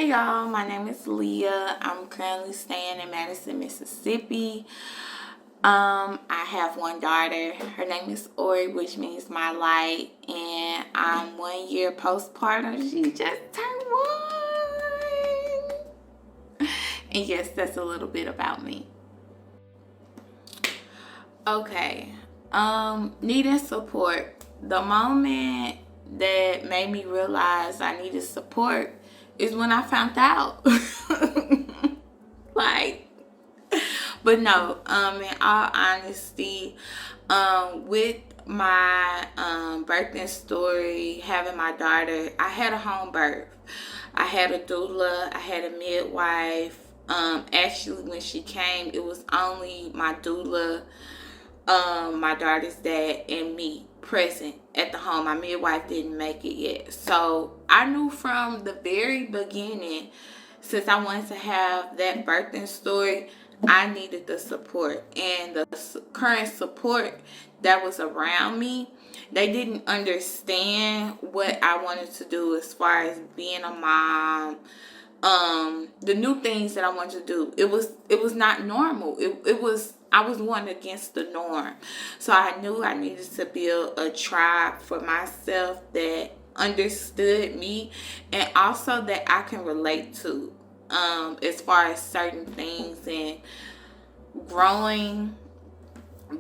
Hey y'all, my name is Leah. I'm currently staying in Madison, Mississippi. I have one daughter. Her name is Ori, which means my light, and I'm 1 year postpartum. She just turned 1. And yes, that's a little bit about me. Okay. Needing support. The moment that made me realize I needed support is when I found out. But no, in all honesty, with my birthing story, having my daughter, I had a home birth. I had a doula, I had a midwife. Actually, when she came, it was only my doula, my daughter's dad, and me present at the home. My midwife didn't make it yet. So I knew from the very beginning, since I wanted to have that birthing story, I needed the support. And the current support that was around me, they didn't understand what I wanted to do as far as being a mom. The new things that I wanted to do. It was not normal. I was one against the norm. So I knew I needed to build a tribe for myself that understood me and also that I can relate to, as far as certain things and growing,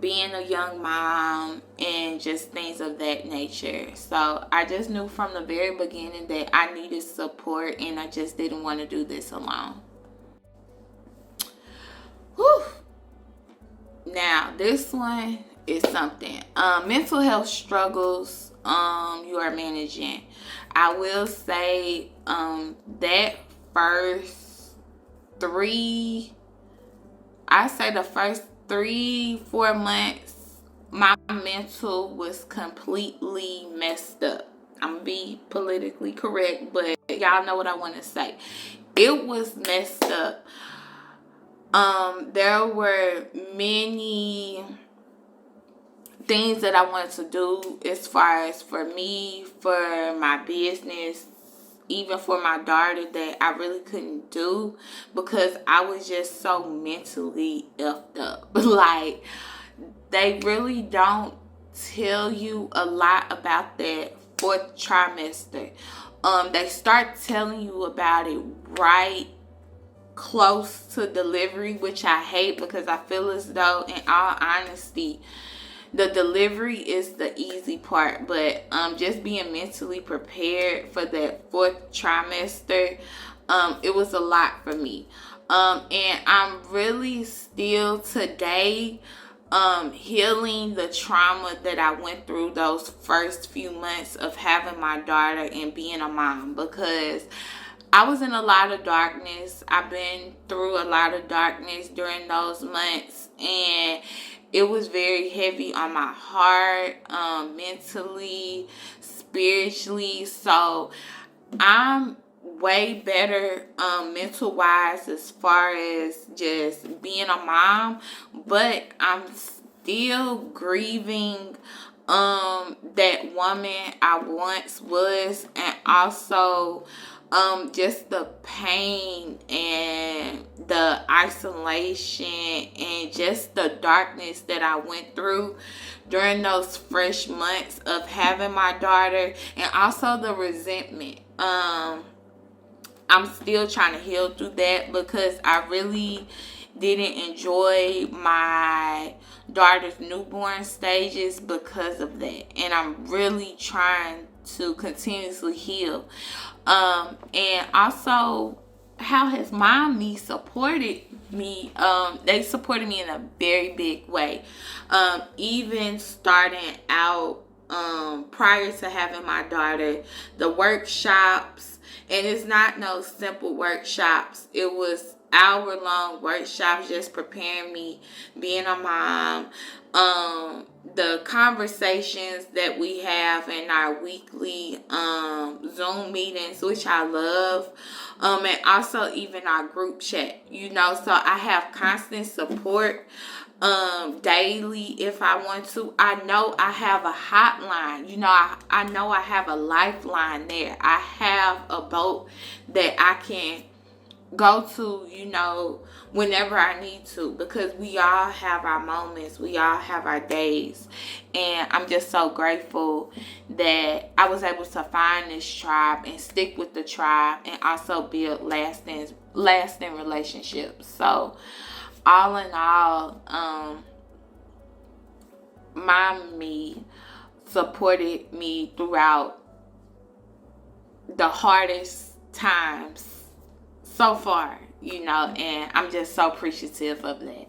being a young mom, and just things of that nature. So I just knew from the very beginning that I needed support and I just didn't want to do this alone. Whew. Now, this one is something. Mental health struggles you are managing. I will say that first the first 3-4 months, my mental was completely messed up. I'm gonna be politically correct, but y'all know what I want to say. It was messed up. There were many things that I wanted to do as far as for me, for my business, even for my daughter, that I really couldn't do because I was just so mentally effed up. Like, they really don't tell you a lot about that 4th trimester. They start telling you about it right close to delivery, which I hate because I feel as though, in all honesty, the delivery is the easy part, but just being mentally prepared for that 4th trimester, it was a lot for me. And I'm really still today healing the trauma that I went through those first few months of having my daughter and being a mom, because I was in a lot of darkness. I've been through a lot of darkness during those months, and it was very heavy on my heart, mentally, spiritually. So I'm way better mental wise as far as just being a mom, but I'm still grieving that woman I once was, and also just the pain and the isolation and just the darkness that I went through during those fresh months of having my daughter, and also the resentment. I'm still trying to heal through that because I really didn't enjoy my daughter's newborn stages because of that, and I'm really trying to continuously heal. And also, how has Mom.Me supported me? They supported me in a very big way. Even starting out, prior to having my daughter, the workshops, and it's not no simple workshops. It was hour-long workshops just preparing me, being a mom. The conversations that we have in our weekly Zoom meetings, which I love, and also even our group chat, so I have constant support daily if I want to. I know I have a hotline. I know I have a lifeline there. I have a boat that I can go to, whenever I need to, because we all have our moments, we all have our days. And I'm just so grateful that I was able to find this tribe and stick with the tribe and also build lasting relationships. So all in all, Mom.Me supported me throughout the hardest times so far, and I'm just so appreciative of that.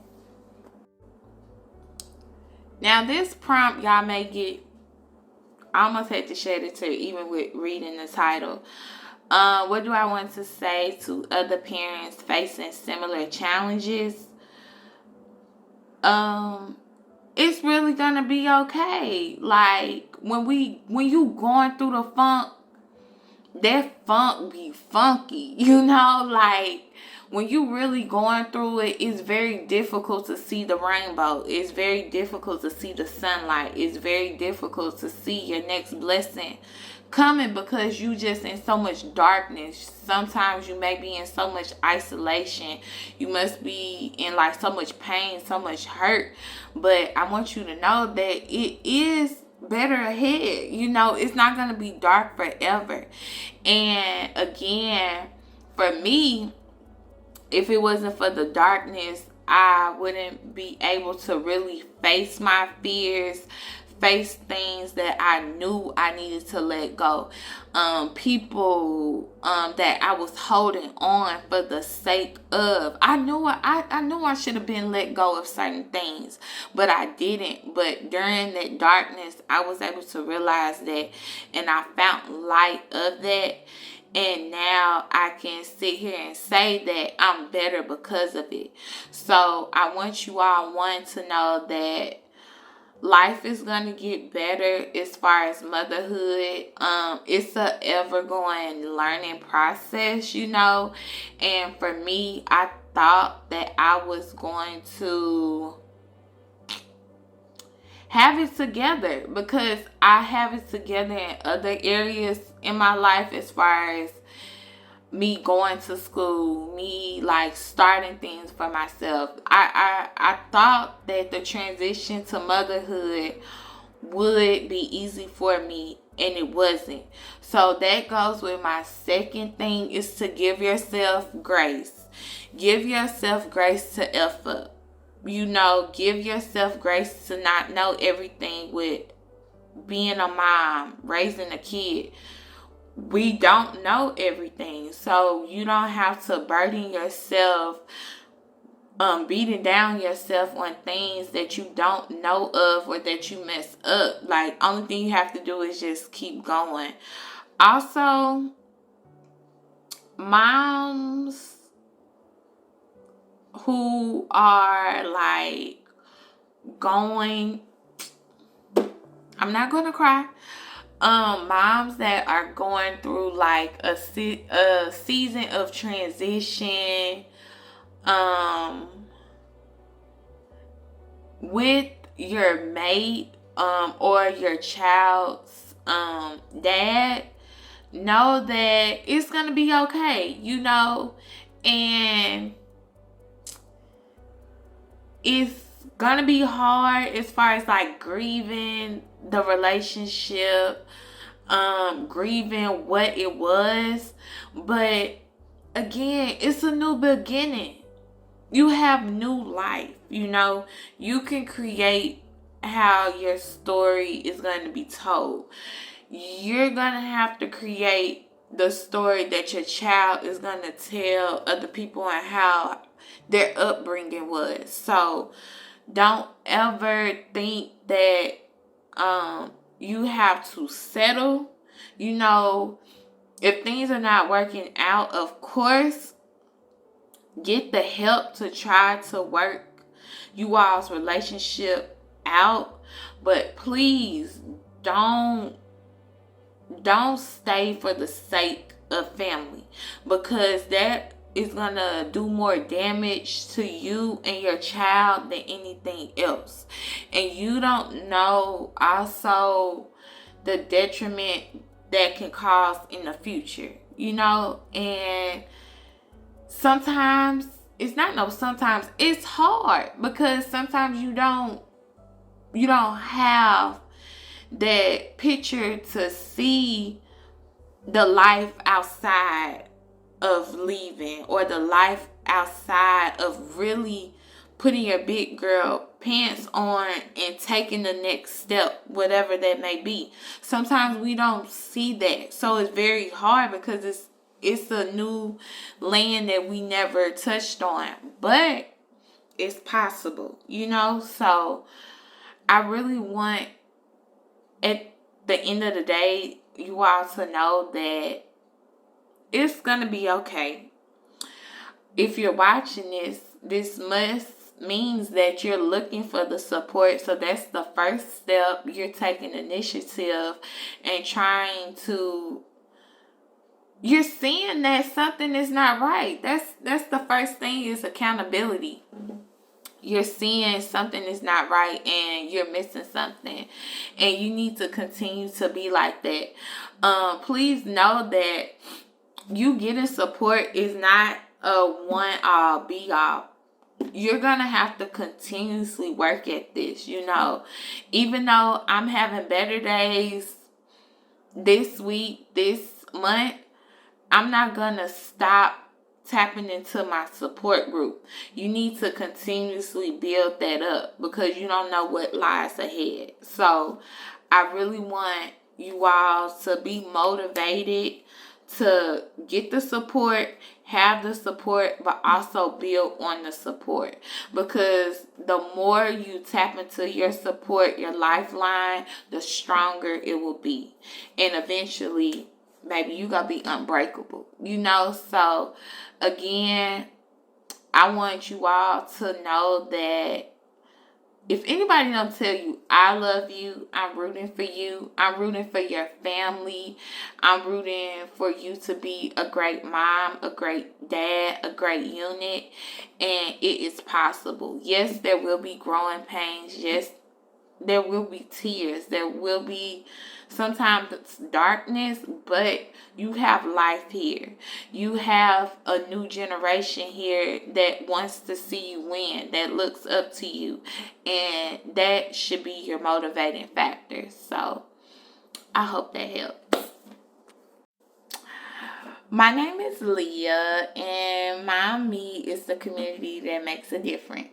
Now, this prompt, y'all may get, I almost had to shed a tear even with reading the title. What do I want to say to other parents facing similar challenges? It's really gonna be okay. Like, when you going through the funk, that funk be funky, like when you really going through it, it's very difficult to see the rainbow. It's very difficult to see the sunlight. It's very difficult to see your next blessing coming because you just in so much darkness. Sometimes you may be in so much isolation. You must be in like so much pain, so much hurt. But I want you to know that it is better ahead. It's not going to be dark forever. And again, for me, if it wasn't for the darkness, I wouldn't be able to really face my fears, face things that I knew I needed to let go. People that I was holding on for the sake of. I knew I should have been let go of certain things, but I didn't. But during that darkness, I was able to realize that, and I found light of that. And now I can sit here and say that I'm better because of it. So I want you all, to know that life is going to get better as far as motherhood. It's a ever-going learning process, And for me, I thought that I was going to have it together because I have it together in other areas in my life, as far as me going to school, me like starting things for myself. I thought that the transition to motherhood would be easy for me, and it wasn't. So that goes with my second thing, is to give yourself grace. Give yourself grace to F up. Give yourself grace to not know everything with being a mom, raising a kid. We don't know everything. So you don't have to burden yourself, beating down yourself on things that you don't know of or that you mess up. Like, only thing you have to do is just keep going. Also, moms who are like going, I'm not gonna cry. Moms that are going through like a season of transition, with your mate, or your child's dad, know that it's gonna be okay, and it's gonna be hard as far as like grieving the relationship, grieving what it was. But again, it's a new beginning. You have new life, you can create how your story is going to be told. You're going to have to create the story that your child is going to tell other people and how their upbringing was. So don't ever think that you have to settle. If things are not working out, of course, get the help to try to work you all's relationship out. But please don't stay for the sake of family, because that is going to do more damage to you and your child than anything else. And you don't know also the detriment that can cause in the future, and sometimes sometimes it's hard because sometimes you don't have that picture to see the life outside of leaving, or the life outside of really putting your big girl pants on and taking the next step, whatever that may be. Sometimes we don't see that. So it's very hard because it's a new land that we never touched on. But it's possible, So I really want, at the end of the day, you all to know that it's going to be okay. If you're watching this means that you're looking for the support. So that's the first step. You're taking initiative and you're seeing that something is not right. That's the first thing, is accountability. You're seeing something is not right and you're missing something, and you need to continue to be like that. Please know that you getting support is not a one-all be-all. You're gonna have to continuously work at this, even though I'm having better days this week, this month, I'm not gonna stop tapping into my support group. You need to continuously build that up because you don't know what lies ahead. So I really want you all to be motivated to get the support, have the support, but also build on the support. Because the more you tap into your support, your lifeline, the stronger it will be. And eventually, baby, you gonna be unbreakable, So again, I want you all to know that if anybody don't tell you I love you, I'm rooting for you. I'm rooting for your family. I'm rooting for you to be a great mom, a great dad, a great unit. And it is possible. Yes, there will be growing pains. Yes, there will be tears. There will be sometimes darkness, but you have life here. You have a new generation here that wants to see you win, that looks up to you, and that should be your motivating factor. So I hope that helps. My name is Lea, and Mom.Me is the community that makes a difference.